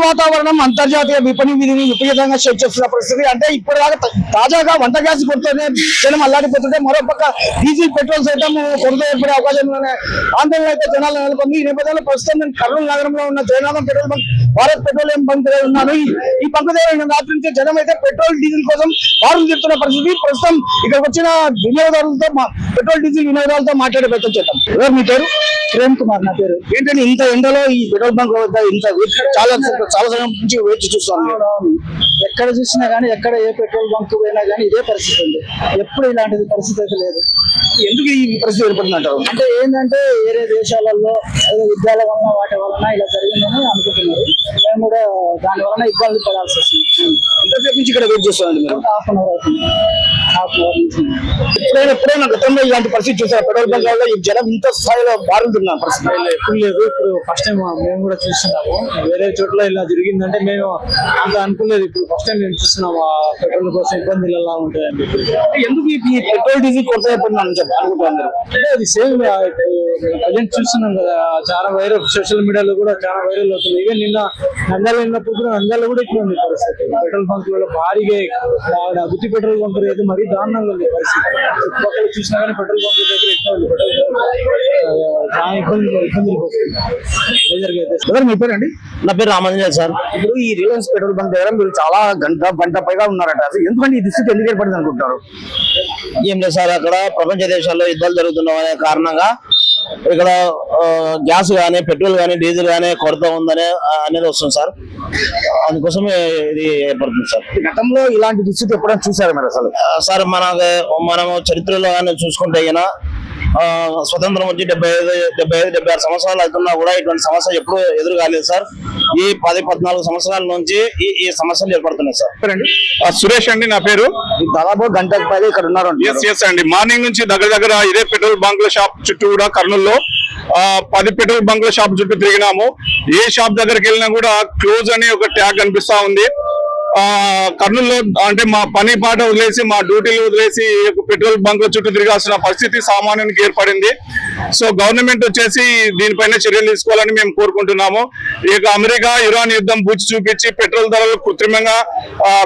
వాతావరణం అంతర్జాతీయ విపణి విధిని విపరీతంగా షేక్ చేస్తున్న పరిస్థితి. అంటే ఇప్పటిదాకా తాజాగా వంట గ్యాస్ కొడుతూనే జనం అల్లాడిపోతుంటే మరోపక్క డీజిల్ పెట్రోల్ సైతం కొరత ఏర్పడే అవకాశం ఆందోళన అయితే జనాలు నెలకొంది. ఈ నేపథ్యంలో ప్రస్తుతం నేను కర్నూలు నగరంలో ఉన్న Jayanatham petrol bunk, Bharat Petroleum bunk దగ్గర ఉన్నాను. ఈ బంక్ దగ్గర రాత్రి నుంచి జనం అయితే పెట్రోల్ డీజిల్ కోసం వారు చెప్తున్న పరిస్థితి. ప్రస్తుతం ఇక్కడికి వచ్చిన వినియోగదారులతో, పెట్రోల్ డీజిల్ వినియోగదారులతో మాట్లాడే ప్రయత్నం చేద్దాం. ఎవరు మీ పేరు? కిరణ్ కుమార్ నా పేరు. ఏంటంటే ఇంత ఎండలో ఈ పెట్రోల్ బంక్ వద్ద ఇంత చాలా సమయం నుంచి వేచి చూస్తాను. ఎక్కడ చూసినా గానీ, ఎక్కడ ఏ పెట్రోల్ బంక్ పోయినా గానీ ఇదే పరిస్థితి ఉంది. ఎప్పుడు ఇలాంటిది పరిస్థితి అయితే లేదు. ఎందుకు ఈ పరిస్థితి ఏర్పడింది అంటారు? అంటే ఏంటంటే వేరే దేశాలలో యుద్ధాల వలన వాటి వలన ఇలా జరిగిందని అనుకుంటున్నారు. మేము కూడా దాని వలన ఇబ్బంది పడాల్సి వస్తుంది. ఎంతసేపు నుంచి ఇక్కడ వెయిట్ చేస్తామండి మీరు? హాఫ్ అన్ అవర్ అవుతుంది. హాఫ్ అన్ అవర్ నుంచి. ఎప్పుడైనా గతంలో ఇలాంటి పరిస్థితి చూసారు? పెట్రోల్ బంక్ వల్ల ఈ జనం ఇంత స్థాయిలో బారుతున్న పరిస్థితి ఎప్పుడు లేదు. ఇప్పుడు ఫస్ట్ టైం మేము కూడా చూస్తున్నాము. వేరే చోట్ల ఇలా జరిగిందంటే మేము అంత అనుకోలేదు. ఇప్పుడు ఫస్ట్ టైం మేము చూస్తున్నాము. ఆ పెట్రోల్ కోసం ఇబ్బందులు ఎలా ఉంటాయండి. ఎందుకు ఈ పెట్రోల్ డీజిల్ కొరత అయిపోయిందని చెప్పి అనుకుంటున్నారు? అంటే అది సేమ్ ప్రజెంట్ చూస్తున్నాం కదా, చాలా వైరల్, సోషల్ మీడియాలో కూడా చాలా వైరల్ అవుతుంది. ఈవెన్ నిన్న నంద్యాల వెళ్ళినప్పుడు కూడా నంద్యాల కూడా ఇట్లా ఉంది పరిస్థితి. పెట్రోల్ బంక్ లో భారీగా గుత్తి పెట్రోల్ బంక్ అయితే మరీ దారుణంగా ఉంది పరిస్థితి. చుట్టుపక్కల చూసినా కానీ పెట్రోల్ బంక్ దగ్గర ఎక్కువ ఉంది. చాలా ఇబ్బందులు ఎవరు మీ పేరు అండి? నా పేరు రామాంజనేయ సార్. ఇప్పుడు ఈ రిలయన్స్ పెట్రోల్ బంక్ దగ్గర మీరు చాలా గంట పైగా ఉన్నారట. అసలు ఎందుకంటే ఈ దుస్థితి ఎందుకు ఏర్పడింది అనుకుంటారు? ఏం లేదు సార్, అక్కడ ప్రపంచ దేశాల్లో యుద్ధాలు జరుగుతున్న కారణంగా ఇక్కడ గ్యాస్ గానీ, పెట్రోల్ గానీ, డీజిల్ గానీ కొరత ఉందనే అనేది వస్తుంది సార్. అందుకోసమే ఇది ఏర్పడుతుంది సార్. గతంలో ఇలాంటి దుస్థితి ఎప్పుడైనా చూసారు మీరు అసలు? సార్ మనము చరిత్రలో కానీ చూసుకుంటే స్వతంత్రం వచ్చి 75-76 సంవత్సరాలు అవుతున్నా కూడా ఇటువంటి సమస్య ఎప్పుడు ఎదురు కాలేదు సార్. ఈ 10-14 సంవత్సరాల నుంచి ఈ సమస్యలు ఏర్పడుతున్నాయి సార్. సురేష్ అండి నా పేరు. దాదాపు గంట పైగా ఇక్కడ ఉన్నారు. ఎస్ అండి, మార్నింగ్ నుంచి దగ్గర ఇదే పెట్రోల్ బంకుల షాప్ చుట్టూ కూడా కర్నూలులో 10 పెట్రోల్ బంకుల షాప్ చుట్టూ తిరిగినాము. ఏ షాప్ దగ్గరికి వెళ్ళినా కూడా క్లోజ్ అని ఒక ట్యాగ్ కనిపిస్తా ఉంది. కర్నూలులో అంటే మా పని పాట వదిలేసి, మా డ్యూటీలు వదిలేసి పెట్రోల్ బంకుల చుట్టూ తిరగాల్సిన పరిస్థితి సామాన్యునికి ఏర్పడింది. సో గవర్నమెంట్ వచ్చేసి దీనిపైన చర్యలు తీసుకోవాలని మేము కోరుకుంటున్నాము. ఇక అమెరికా ఇరాన్ యుద్ధం బూచి చూపించి పెట్రోల్ ధరలు కృత్రిమంగా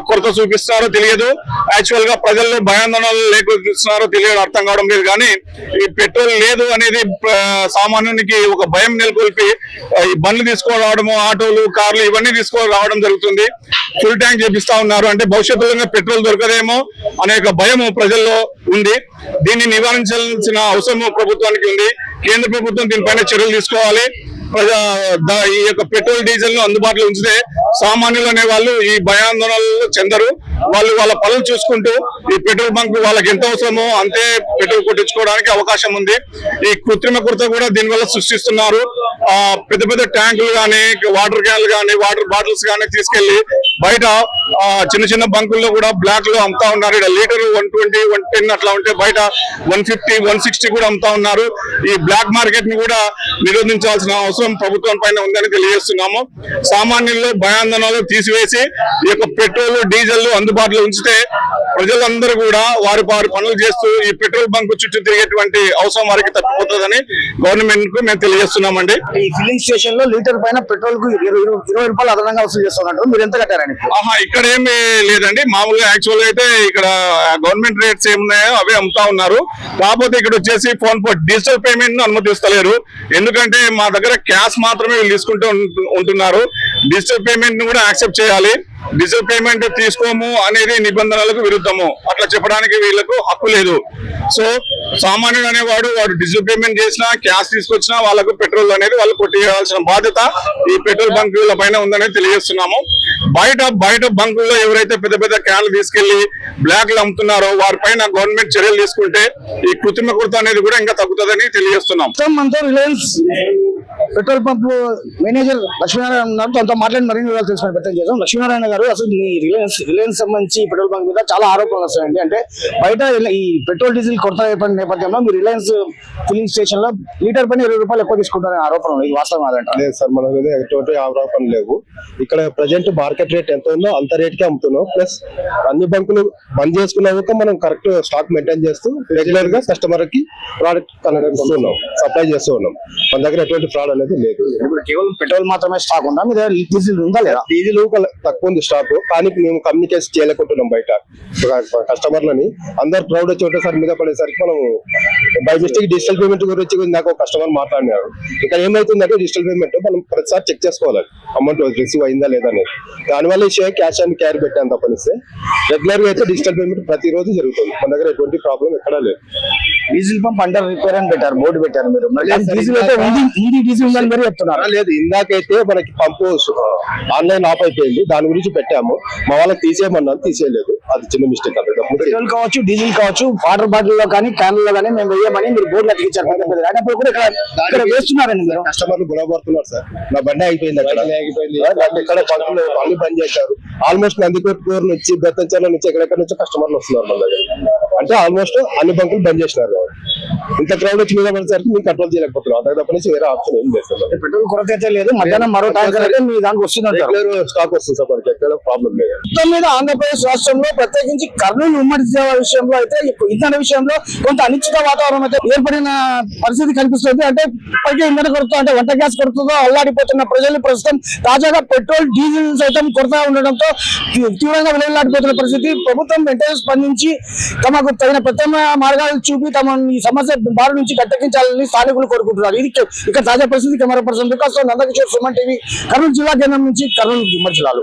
కొరత చూపిస్తున్నారో తెలియదు, యాక్చువల్ గా ప్రజల్లో భయాందోళనలు లేకొస్తున్నారో తెలియదు, అర్థం కావడం లేదు. కానీ ఈ పెట్రోల్ లేదు అనేది సామాన్యునికి ఒక భయం నెలకొల్పి ఈ బండ్లు తీసుకురావడము, ఆటోలు, కార్లు ఇవన్నీ తీసుకురావడం జరుగుతుంది. ఫుల్ ట్యాంక్ చేపిస్తా ఉన్నారు. అంటే భవిష్యత్తులో పెట్రోల్ దొరకదేమో అనే భయం ప్రజల్లో ఉంది. దీన్ని నివారించాల్సిన అవసరం ప్రభుత్వానికి ఉంది. కేంద్ర ప్రభుత్వం దీనిపైన చర్యలు తీసుకోవాలి. ఈ యొక్క పెట్రోల్ డీజిల్ ను అందుబాటులో ఉంచితే సామాన్యులు అనే వాళ్ళు ఈ భయాందోళనలు చెందరు. వాళ్ళు వాళ్ళ పనులు చూసుకుంటూ ఈ పెట్రోల్ బంక్ వాళ్ళకి ఎంత అవసరమో అంతే పెట్రోల్ కొట్టించుకోవడానికి అవకాశం ఉంది. ఈ కృత్రిమ కొరత కూడా దీనివల్ల సృష్టిస్తున్నారు. పెద్ద ట్యాంకులు కానీ, వాటర్ క్యాన్లు కానీ, వాటర్ బాటిల్స్ కానీ తీసుకెళ్లి బయట చిన్న బంకుల్లో కూడా బ్లాక్ లో అమ్ముతా ఉన్నారు. ఇక్కడ లీటర్ 120, 110 అట్లా ఉంటే బయట 150, 160 కూడా అమ్ముతా ఉన్నారు. ఈ బ్లాక్ మార్కెట్ ని కూడా నిరోధించాల్సిన అవసరం ప్రభుత్వం పైన ఉందని తెలియజేస్తున్నాము. సామాన్యుల్లో భయాందోళనలు తీసివేసి ఈ యొక్క పెట్రోల్, డీజిల్ అందుబాటులో ఉంచితే ప్రజలందరూ కూడా వారి పనులు చేస్తూ ఈ పెట్రోల్ బంక్ చుట్టూ తిరిగేటువంటి అవసరం వారికి తప్పిపోతుందని గవర్నమెంట్ కు మేము తెలియజేస్తున్నామండి. ఈ ఫిల్లింగ్ స్టేషన్ లో లీటర్ పైన పెట్రోల్ కు 20 రూపాయలు అదనంగా వసూలు చేస్తున్నారు. మీరు ఎంత కట్టారండి? ఇక్కడ ఏమి లేదండి, మామూలుగా యాక్చువల్ గా అయితే ఇక్కడ గవర్నమెంట్ రేట్స్ ఏమున్నాయో అవే అమ్ముతా ఉన్నారు. కాకపోతే ఇక్కడ వచ్చేసి ఫోన్ పే డిజిటల్ పేమెంట్ ను అనుమతిస్తలేరు. ఎందుకంటే మా దగ్గర క్యాష్ మాత్రమే వీళ్ళు తీసుకుంటూ ఉంటున్నారు. డిజిటల్ పేమెంట్ ను కూడా యాక్సెప్ట్ చేయాలి. డిజిటల్ పేమెంట్ తీసుకోము అనేది నిబంధనలకు విరుద్ధము. అట్లా చెప్పడానికి వీళ్ళకు హక్కు లేదు. సో సామాన్యుడు అనేవాడు డిజిటల్ పేమెంట్ చేసినా, క్యాష్ తీసుకొచ్చినా వాళ్ళకు పెట్రోల్ అనేది వాళ్ళు కొట్టేయాల్సిన బాధ్యత ఈ పెట్రోల్ బంకుల పైన ఉందని తెలియజేస్తున్నాము. బయట బంకుల్లో ఎవరైతే పెద్ద క్యాన్లు తీసుకెళ్లి బ్లాక్ లో అమ్ముతున్నారో వారిపైన గవర్నమెంట్ చర్యలు తీసుకుంటే ఈ కృత్రిమ కొరత అనేది కూడా ఇంకా తగ్గుతుందని తెలియజేస్తున్నాం. Reliance petrol pump manager Lakshminarayana ఉన్నారు. తనతో మాట్లాడి మరిన్ని వివరాలు తెలుసుకునే ప్రయత్నం చేద్దాం. లక్ష్మీనారాయణ గారు, అసలు ఈ రిలయన్స్ సంబంధించి పెట్రోల్ బంక్ మీద చాలా ఆరోపణలు వస్తాయండి. అంటే బయట ఈ పెట్రోల్ డీజిల్ కొరత ఏర్పడిన నేపథ్యంలో మీ రిలయన్స్ ఫిల్లింగ్ స్టేషన్ లో లీటర్ పైన 20 రూపాయలు ఎక్కువ తీసుకుంటారనే ఆరోపణలు, ఇది వాస్తవం కాదంట? లేదు సార్, మన మీద ఎటువంటి ఆరోపణలు లేవు. ఇక్కడ ప్రజెంట్ మార్కెట్ రేట్ ఎంత ఉందో అంత రేట్ కి అమ్ముతున్నాం. ప్లస్ అన్ని బంకులు బంద్ చేసుకున్నాక మనం కరెక్ట్ స్టాక్ మెయింటైన్ చేస్తూ రెగ్యులర్ గా కస్టమర్ కి ప్రోడక్ట్ కనెక్ట్ ఇస్తున్నాం. సప్లై చేస్తూ ఉన్నాం. మన దగ్గర ఎటువంటి ఫ్రాడ్ అనేది లేదు. ఇప్పుడు కేవలం పెట్రోల్ మాత్రమే స్టాక్ ఉందా, మీ దగ్గర డీజిల్ ఉందా లేదా? డీజిల్ తక్కువ ఉంది స్టాక్, కానీ మేము కమ్యూనికేట్ చేయలేకుంటున్నాం బయట కస్టమర్లని. అందరు క్రౌడ్ వచ్చి ఒకటేసారి మీద పడేసరికి మనం బై మిస్టేక్ డిజిటల్ పేమెంట్ గురించి నాకు కస్టమర్ మాట్లాడినారు. ఇక్కడ ఏమైతుందంటే డిజిటల్ పేమెంట్ మనం ప్రతిసారి చెక్ చేసుకోవాలి అమౌంట్ రిసీవ్ అయిందా లేదా అనేది. దానివల్ల ఇష్యూ క్యాష్ అండ్ క్యారీ పెట్టాను తప్పనిస్తే. రెగ్యులర్ గా అయితే డిజిటల్ పేమెంట్ ప్రతిరోజు జరుగుతుంది. మన దగ్గర ఎటువంటి ప్రాబ్లం ఎక్కడా లేదు. డీజిల్ పంప్ అండర్ రిపేర్ అని పెట్టారు, బోర్డు పెట్టారు మీరు. డీజిల్ అయితే ఉంది డీజిల్ ఉందని మీరు చెప్తున్నారు. లేదు, ఇందాకైతే మనకి పంపు ఆన్లైన్ ఆఫ్ అయిపోయింది, దాని గురించి పెట్టాము. మా వాళ్ళకి తీసేయమన్నాను, తీసేయలేదు. అది చిన్న మిస్టేక్. పెట్రోల్ కావచ్చు, డీజిల్ కావచ్చు, వాటర్ బాటిల్ లో కానీ క్యాన్ లో కానీ మేము వేయమని మీరు బోర్డు అతికించారు. అప్పుడు కూడా ఇక్కడ వేస్తున్నారండి మీరు. కస్టమర్లు గొడవపడుతున్నారు సార్. నా బండి అయిపోయింది అక్కడ, ఇక్కడ పంపులు అన్ని బంద్ చేశారు. ఆల్మోస్ట్ నందికొట్కూరు నుంచి, బెత్తంచెర్ల నుంచి, ఎక్కడెక్కడ నుంచి కస్టమర్లు వస్తున్నారు మన దగ్గర. అంటే ఆల్మోస్ట్ అన్ని బంకులు బంద్ చేసినారు. ఇంత క్రౌడ్ వచ్చి మీద పడేసరికి మేము కంట్రోల్ చేయలేకపోతున్నాం. అంతకు తప్ప నుంచి వేరే ఆప్షన్ ఏం లేదు. పెట్రోల్ కొరత అయితే లేదు, మధ్యాహ్నం మరో ట్యాంకర్ అయితే మీ దానికి వస్తుంది, స్టాక్ వస్తుంది సార్. మనకి ఎక్కడ ప్రాబ్లం లేదు. మొత్తం మీద ఆంధ్రప్రదేశ్ రాష్ట్రంలో ప్రత్యేకించి కర్నూలు ఉమ్మడి జిల్లా విషయంలో అయితే ఇంధన విషయంలో కొంత అనిశ్చిత వాతావరణం అయితే ఏర్పడిన పరిస్థితి కనిపిస్తుంది. అంటే ఇప్పటికే ఇంధన కొరత, అంటే వంట గ్యాస్ కొరతతో అల్లాడిపోతున్న ప్రజలు ప్రస్తుతం తాజాగా పెట్రోల్ డీజిల్ సైతం కొరత ఉండడంతో తీవ్రంగా విలవిల్లాడిపోతున్న పరిస్థితి. ప్రభుత్వం వెంటనే స్పందించి తమకు తగిన ప్రత్యామ్నాయ మార్గాలు చూపి తమ ఈ సమస్య బారి నుంచి గట్టెక్కించాలని స్థానికులు కోరుకుంటున్నారు. ఇది ఇక్కడ తాజా పరిస్థితి. Camera person Vikas Nandakishore, Suman TV, Kurnool జిల్లా కేంద్రం నుంచి, కర్నూలు ఉమ్మడి జిల్లాలో.